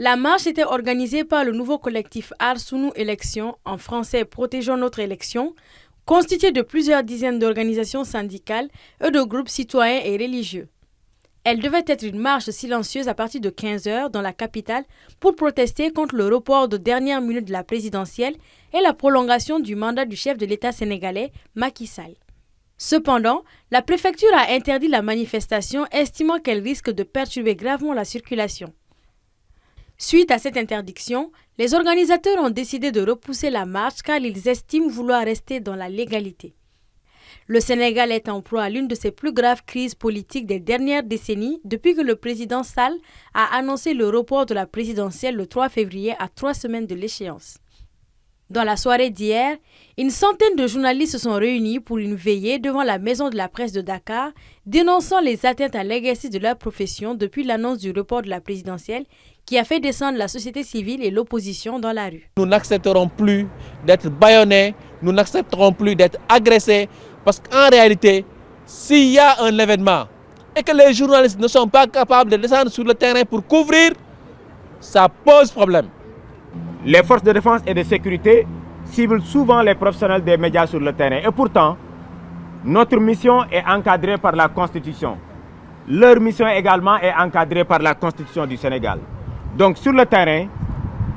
La marche était organisée par le nouveau collectif Aar-Sunu Élections, en français Protégeons notre élection, constitué de plusieurs dizaines d'organisations syndicales et de groupes citoyens et religieux. Elle devait être une marche silencieuse à partir de 15 heures dans la capitale pour protester contre le report de dernière minute de la présidentielle et la prolongation du mandat du chef de l'État sénégalais, Macky Sall. Cependant, la préfecture a interdit la manifestation, estimant qu'elle risque de perturber gravement la circulation. Suite à cette interdiction, les organisateurs ont décidé de repousser la marche car ils estiment vouloir rester dans la légalité. Le Sénégal est en proie à l'une de ses plus graves crises politiques des dernières décennies depuis que le président Sall a annoncé le report de la présidentielle le 3 février à 3 semaines de l'échéance. Dans la soirée d'hier, une centaine de journalistes se sont réunis pour une veillée devant la maison de la presse de Dakar, dénonçant les atteintes à l'exercice de leur profession depuis l'annonce du report de la présidentielle qui a fait descendre la société civile et l'opposition dans la rue. Nous n'accepterons plus d'être bâillonnés, nous n'accepterons plus d'être agressés, parce qu'en réalité, s'il y a un événement et que les journalistes ne sont pas capables de descendre sur le terrain pour couvrir, ça pose problème. Les forces de défense et de sécurité ciblent souvent les professionnels des médias sur le terrain. Et pourtant, notre mission est encadrée par la Constitution. Leur mission également est encadrée par la Constitution du Sénégal. Donc sur le terrain,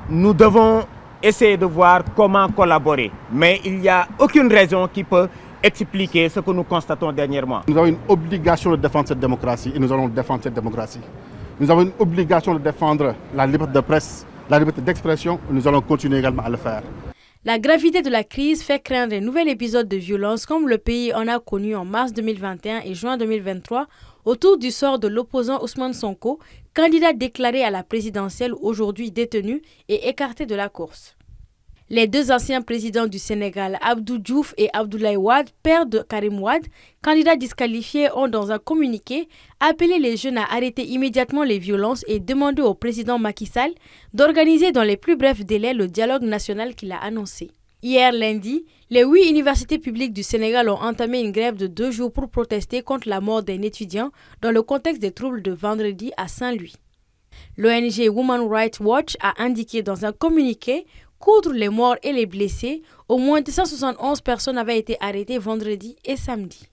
nous devons essayer de voir comment collaborer. Mais il n'y a aucune raison qui peut expliquer ce que nous constatons dernièrement. Nous avons une obligation de défendre cette démocratie et nous allons défendre cette démocratie. Nous avons une obligation de défendre la liberté de presse, la liberté d'expression, nous allons continuer également à le faire. La gravité de la crise fait craindre un nouvel épisode de violence comme le pays en a connu en mars 2021 et juin 2023 autour du sort de l'opposant Ousmane Sonko, candidat déclaré à la présidentielle aujourd'hui détenu et écarté de la course. Les deux anciens présidents du Sénégal, Abdou Diouf et Abdoulaye Wade, père de Karim Wade, candidats disqualifiés, ont dans un communiqué appelé les jeunes à arrêter immédiatement les violences et demandé au président Macky Sall d'organiser dans les plus brefs délais le dialogue national qu'il a annoncé. Hier lundi, les 8 universités publiques du Sénégal ont entamé une grève de 2 jours pour protester contre la mort d'un étudiant dans le contexte des troubles de vendredi à Saint-Louis. L'ONG Women Rights Watch a indiqué dans un communiqué qu'outre les morts et les blessés, au moins 271 personnes avaient été arrêtées vendredi et samedi.